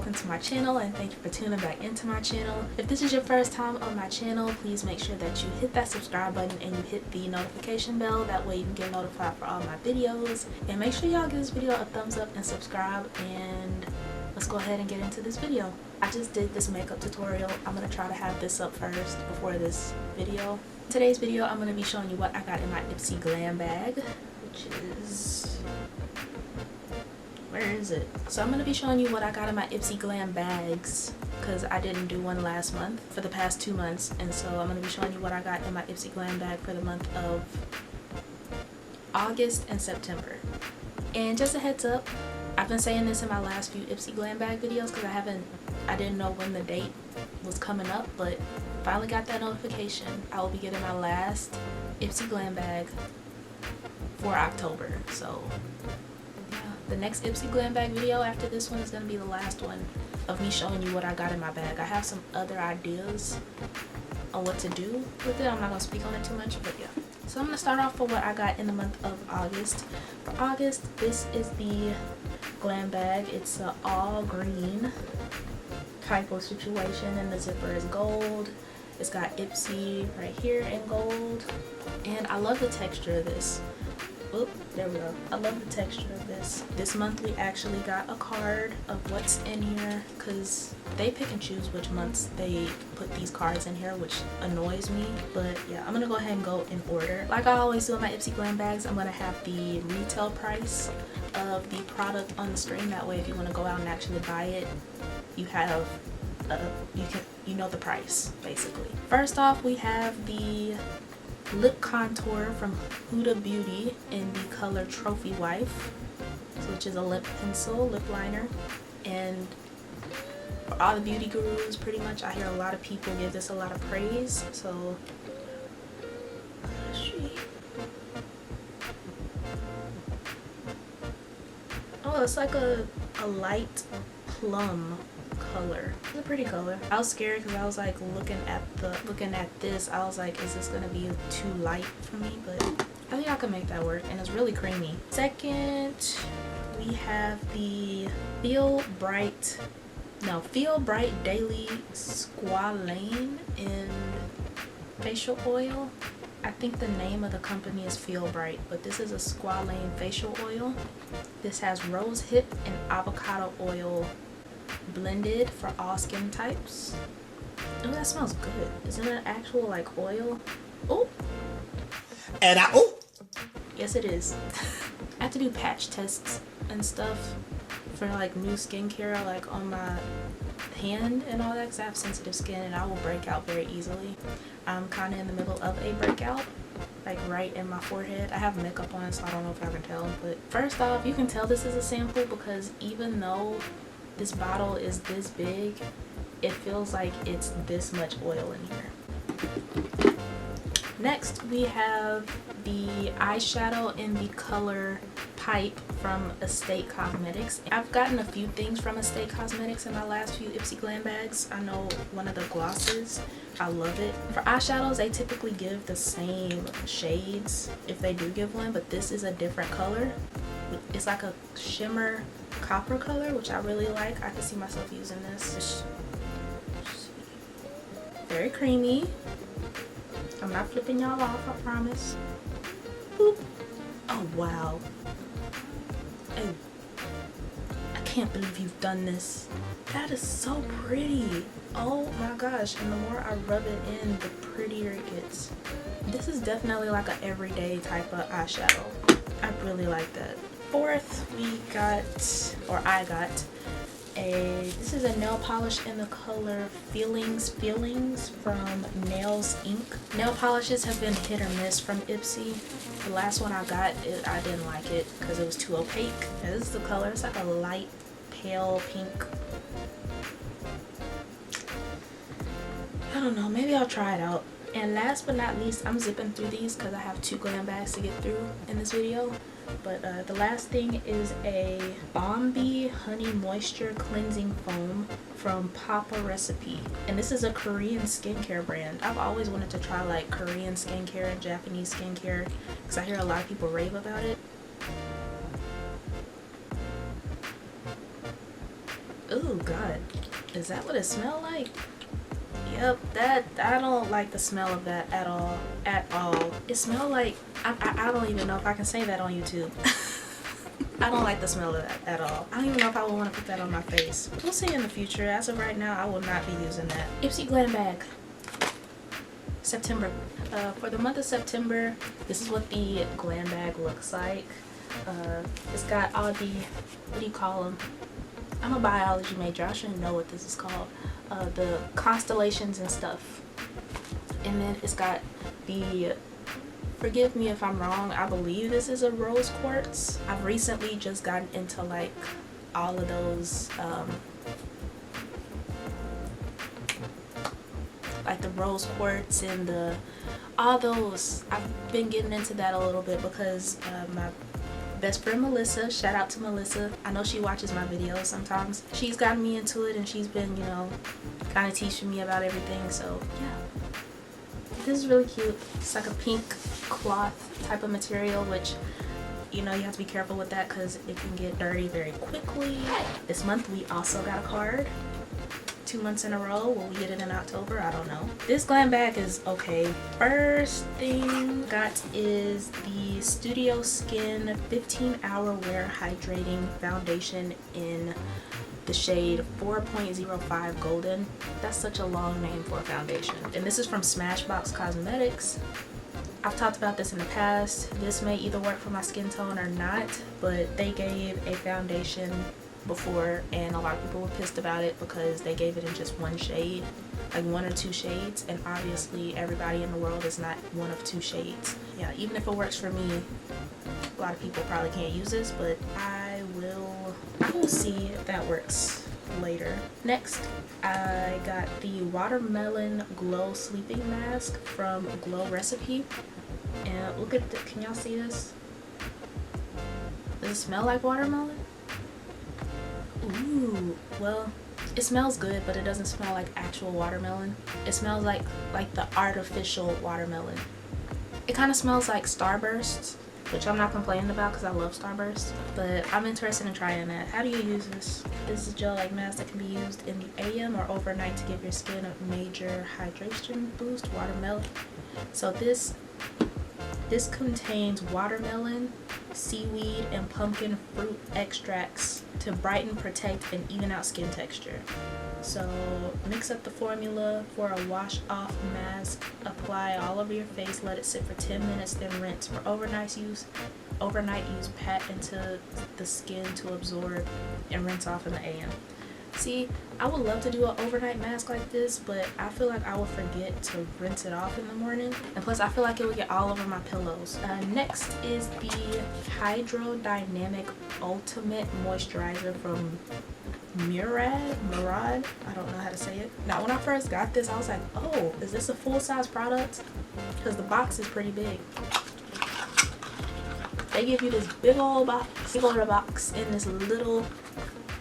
welcome to my channel, and thank you for tuning back into my channel. If this is your first time on my channel, please make sure that you hit that subscribe button and you hit the notification bell. That way you can get notified for all my videos. And make sure y'all give this video a thumbs up and subscribe, and let's go ahead and get into this video. I just did this makeup tutorial. I'm going to try to have this up first before this video. In today's video, I'm going to be showing you what I got in my Ipsy Glam bag, which is... where is it? So I'm going to be showing you what I got in my Ipsy Glam bags because I didn't do one last month for the past 2 months, and so I'm going to be showing you what I got in my Ipsy Glam bag for the month of August and September. And just a heads up, I've been saying this in my last few Ipsy Glam bag videos because I didn't know when the date was coming up, but finally got that notification. I will be getting my last Ipsy Glam bag for October. So the next Ipsy Glam bag video after this one is going to be the last one of me showing you what I got in my bag. I have some other ideas on what to do with it. I'm not going to speak on it too much, but yeah. So I'm going to start off with what I got in the month of August. For August, this is the Glam bag. It's an all green type of situation, and the zipper is gold. It's got Ipsy right here in gold, and I love the texture of this. Oh, there we go. I love the texture of this. This month we actually got a card of what's in here because they pick and choose which months they put these cards in here, which annoys me. But yeah, I'm gonna go ahead and go in order. Like I always do in my Ipsy Glam bags, I'm gonna have the retail price of the product on the screen. That way if you want to go out and actually buy it, you have you know the price basically. First off, we have the lip contour from Huda Beauty in the color Trophy Wife, which is a lip pencil lip liner. And for all the beauty gurus, pretty much I hear a lot of people give this a lot of praise. So oh, it's like a light plum color. It's a pretty color. I was scared because I was like looking at this, I was like, is this gonna be too light for me? But I think I can make that work, and it's really creamy. Second, we have the Feel Bright Daily Squalane in facial oil. I think the name of the company is Feel Bright, but this is a squalane facial oil. This has rose hip and avocado oil blended for all skin types. Oh, that smells good. Isn't it actual like oil? Oh, and yes it is. I have to do patch tests and stuff for like new skincare, like on my hand and all that, because I have sensitive skin and I will break out very easily. I'm kind of in the middle of a breakout, like right in my forehead. I have makeup on, so I don't know if I can tell, but first off, you can tell this is a sample because even though this bottle is this big, it feels like it's this much oil in here. Next, we have the eyeshadow in the color Pipe from Estate Cosmetics. I've gotten a few things from Estate Cosmetics in my last few Ipsy Glam bags. I know one of the glosses, I love it. For eyeshadows, they typically give the same shades if they do give one, but this is a different color. It's like a shimmer copper color, which I really like. I can see myself using this. Very creamy. I'm not flipping y'all off, I promise. Boop. Oh wow. Oh, I can't believe you've done this. That is so pretty. Oh my gosh, and the more I rub it in, the prettier it gets. This is definitely like an everyday type of eyeshadow. I really like that. Fourth, I got this is a nail polish in the color Feelings from Nails Inc. Nail polishes have been hit or miss from Ipsy. The last one I got, I didn't like it because it was too opaque. And this is the color. It's like a light pale pink. I don't know, maybe I'll try it out. And last but not least, I'm zipping through these because I have 2 glam bags to get through in this video. But the last thing is a Bombi Honey Moisture Cleansing Foam from Papa Recipe. And this is a Korean skincare brand. I've always wanted to try like Korean skincare and Japanese skincare because I hear a lot of people rave about it. Ooh. Oh God, is that what it smelled like? Yep, that, I don't like the smell of that at all, at all. It smelled like, I don't even know if I can say that on YouTube. I don't like the smell of that at all. I don't even know if I would want to put that on my face. We'll see in the future. As of right now, I will not be using that. Ipsy Glam bag. September. For the month of September, this is what the glam bag looks like. It's got all the, what do you call them? I'm a biology major. I shouldn't know what this is called. The constellations and stuff. And then it's got the, forgive me if I'm wrong, I believe this is a rose quartz. I've recently just gotten into like all of those, like the rose quartz and all those. I've been getting into that a little bit because my best friend Melissa, shout out to Melissa, I know she watches my videos sometimes. She's gotten me into it and she's been, you know, kind of teaching me about everything. So yeah, this is really cute. It's like a pink cloth type of material, which, you know, you have to be careful with that because it can get dirty very quickly. This month we also got a card. 2 months in a row. Will we get it in October? I don't know. This glam bag is okay. First thing got is the Studio Skin 15-hour wear hydrating foundation in the shade 4.05 golden. That's such a long name for a foundation. And this is from Smashbox Cosmetics. I've talked about this in the past. This may either work for my skin tone or not, but they gave a foundation before and a lot of people were pissed about it because they gave it in just one shade, like 1 or 2 shades, and obviously everybody in the world is not 1 of 2 shades. Yeah, even if it works for me, a lot of people probably can't use this, but I will see if that works later. Next, I got the Watermelon Glow Sleeping Mask from Glow Recipe, and look at the, can y'all see this? Does it smell like watermelon? Ooh, well, it smells good, but it doesn't smell like actual watermelon. It smells like the artificial watermelon. It kind of smells like Starburst, which I'm not complaining about because I love Starburst, but I'm interested in trying that. How do you use this? This is a gel-like mask that can be used in the AM or overnight to give your skin a major hydration boost. Watermelon. So this contains watermelon, seaweed, and pumpkin fruit extracts to brighten, protect, and even out skin texture. So mix up the formula for a wash off mask, apply all over your face, let it sit for 10 minutes, then rinse. For overnight use pat into the skin to absorb and rinse off in the AM. See, I would love to do an overnight mask like this, but I feel like I would forget to rinse it off in the morning. And plus, I feel like it would get all over my pillows. Next is the Hydrodynamic Ultimate Moisturizer from Murad. I don't know how to say it. Now, when I first got this, I was like, oh, is this a full-size product? Because the box is pretty big. They give you this big old box in this little.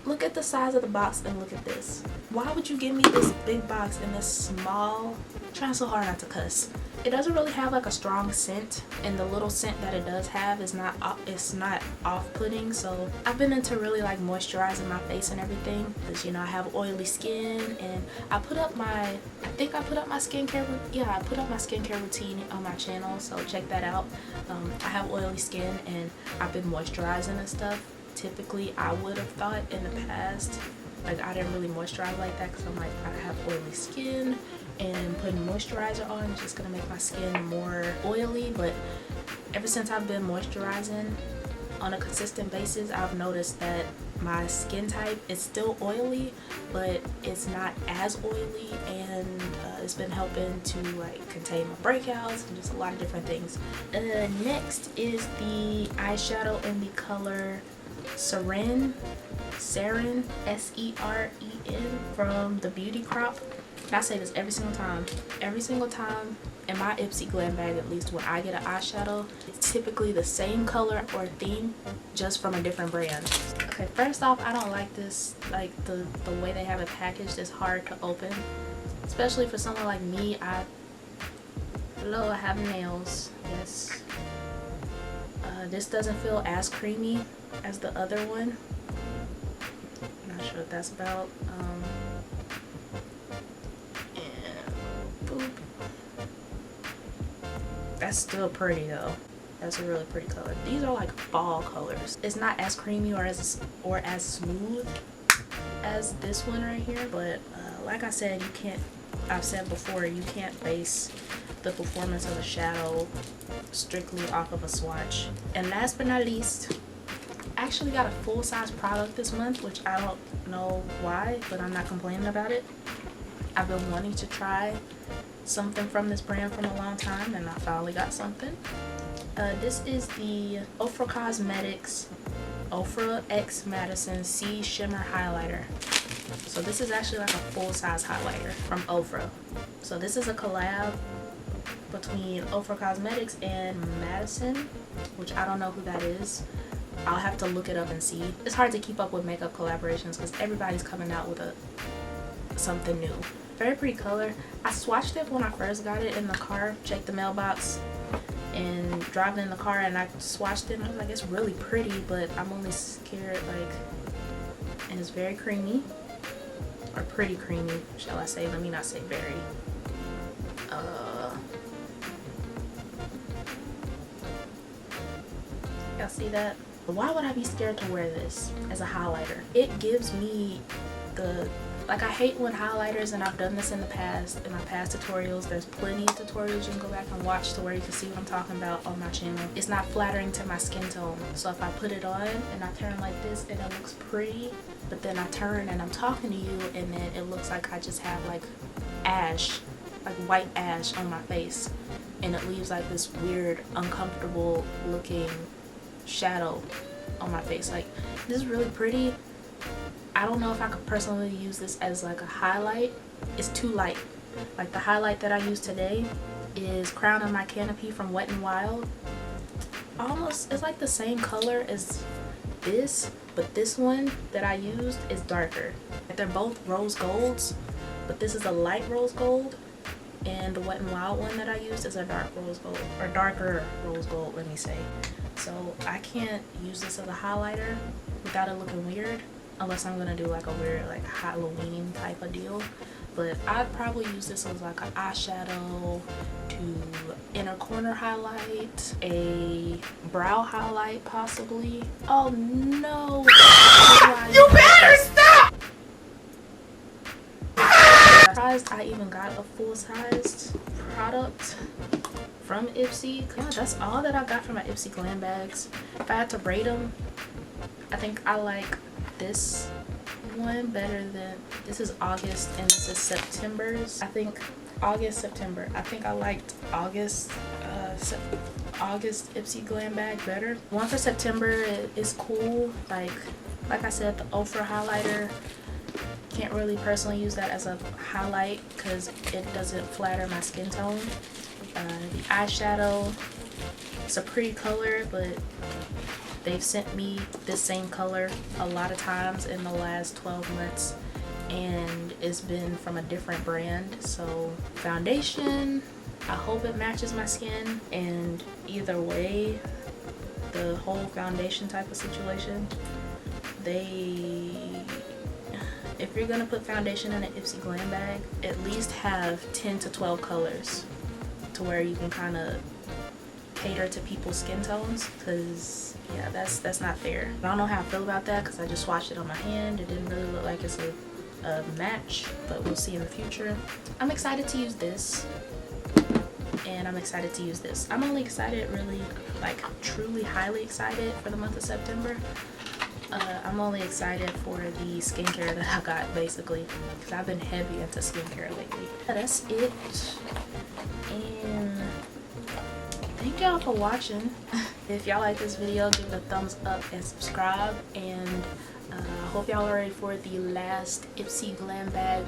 Look at the size of the box and look at this. Why would you give me this big box in this small? I'm trying so hard not to cuss. It doesn't really have like a strong scent, and the little scent that it does have is not off-putting. So I've been into really like moisturizing my face and everything because, you know, I have oily skin, and I put up my skincare routine on my channel, so check that out. I have oily skin and I've been moisturizing and stuff. Typically, I would have thought in the past, like, I didn't really moisturize like that because I'm like, I have oily skin and putting moisturizer on is just gonna make my skin more oily. But ever since I've been moisturizing on a consistent basis, I've noticed that my skin type is still oily, but it's not as oily, and it's been helping to like contain my breakouts and just a lot of different things. Next is the eyeshadow in the color Seren, S-E-R-E-N, from the Beauty Crop. And I say this every single time in my Ipsy Glam bag, at least when I get an eyeshadow, it's typically the same color or theme, just from a different brand. Okay, first off, I don't like this, like the way they have it packaged is hard to open, especially for someone like me. I have nails, yes. This doesn't feel as creamy as the other one. Not sure what that's about. And boop. That's still pretty though. That's a really pretty color. These are like fall colors. It's not as creamy or as smooth as this one right here, but like I said, I've said before, you can't base the performance of a shadow strictly off of a swatch. And last but not least, I actually got a full-size product this month, which I don't know why, but I'm not complaining about it. I've been wanting to try something from this brand for a long time, and I finally got something. This is the Ofra Cosmetics Ofra X Madison C Shimmer Highlighter. So this is actually like a full-size highlighter from Ofra. So this is a collab between Ofra Cosmetics and Madison, which I don't know who that is. I'll have to look it up and see. It's hard to keep up with makeup collaborations because everybody's coming out with something new. Very pretty color. I swatched it when I first got it in the car, checked the mailbox, and driving in the car, and I swatched it and I was like, it's really pretty, but I'm only scared, like, and it's very creamy, or pretty creamy, shall I say. Let me not say very. Y'all see that? Why would I be scared to wear this as a highlighter? It gives me like, I hate when highlighters, and I've done this in the past, in my past tutorials. There's plenty of tutorials you can go back and watch to where you can see what I'm talking about on my channel. It's not flattering to my skin tone. So if I put it on and I turn like this and it looks pretty, but then I turn and I'm talking to you and then it looks like I just have like ash, like white ash on my face, and it leaves like this weird, uncomfortable looking shadow on my face. Like, this is really pretty. I don't know if I could personally use this as like a highlight. It's too light. Like, the highlight that I use today is Crown of My Canopy from Wet n Wild. Almost, it's like the same color as this, but this one that I used is darker. They're both rose golds, but this is a light rose gold, and the Wet n Wild one that I used is a dark rose gold, or darker rose gold, let me say. So I can't use this as a highlighter without it looking weird, unless I'm gonna do like a weird like Halloween type of deal. But I'd probably use this as like an eyeshadow, to inner corner highlight, a brow highlight possibly. Oh no! You better stop! I'm surprised I even got a full-sized product from Ipsy. God, that's all that I got from my Ipsy Glam bags. If I had to rate them, I think I like this one better than, this is August and this is September's. I think August, September. I think I liked August Ipsy Glam bag better. One for September is cool. Like I said, the Ofra highlighter, can't really personally use that as a highlight because it doesn't flatter my skin tone. The eyeshadow, it's a pretty color, but they've sent me this same color a lot of times in the last 12 months, and it's been from a different brand. So foundation, I hope it matches my skin, and either way, the whole foundation type of situation, if you're gonna put foundation in an Ipsy Glam bag, at least have 10 to 12 colors to where you can kind of cater to people's skin tones, because yeah, that's not fair. I don't know how I feel about that because I just swatched it on my hand. It didn't really look like it's a match, but we'll see in the future. I'm excited to use this, and I'm excited to use this. I'm only excited, really, like truly highly excited for the month of September. I'm only excited for the skincare that I got, basically, because I've been heavy into skincare lately. That's it, and thank y'all for watching. If y'all like this video, give it a thumbs up and subscribe, and I hope y'all are ready for the last Ipsy Glam bag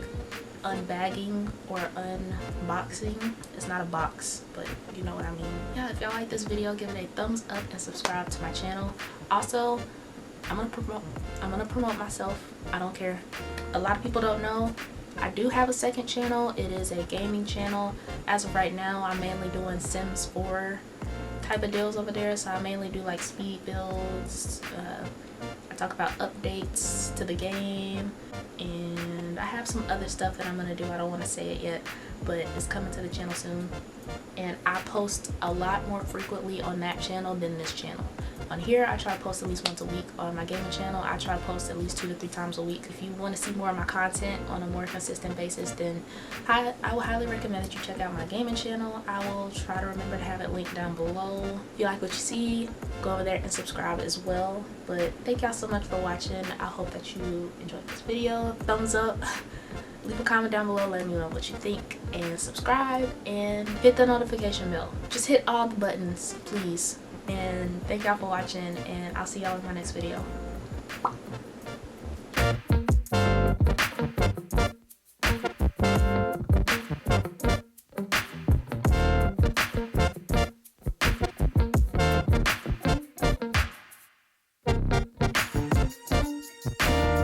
unbagging or unboxing. It's not a box, but you know what I mean. Yeah, if y'all like this video, give it a thumbs up and subscribe to my channel. Also, I'm gonna promote myself. I don't care. A lot of people don't know, I do have a second channel. It is a gaming channel. As of right now, I'm mainly doing Sims 4 type of deals over there. So I mainly do like speed builds. I talk about updates to the game, and I have some other stuff that I'm gonna do. I don't want to say it yet, but it's coming to the channel soon. And I post a lot more frequently on that channel than this channel. On here, I try to post at least once a week. On my gaming channel, I try to post at least 2 to 3 times a week. If you want to see more of my content on a more consistent basis, then I will highly recommend that you check out my gaming channel. I will try to remember to have it linked down below. If you like what you see, go over there and subscribe as well. But thank y'all so much for watching. I hope that you enjoyed this video. Thumbs up. Leave a comment down below letting me know what you think, and subscribe and hit the notification bell. Just hit all the buttons, please. And thank y'all for watching, and I'll see y'all in my next video.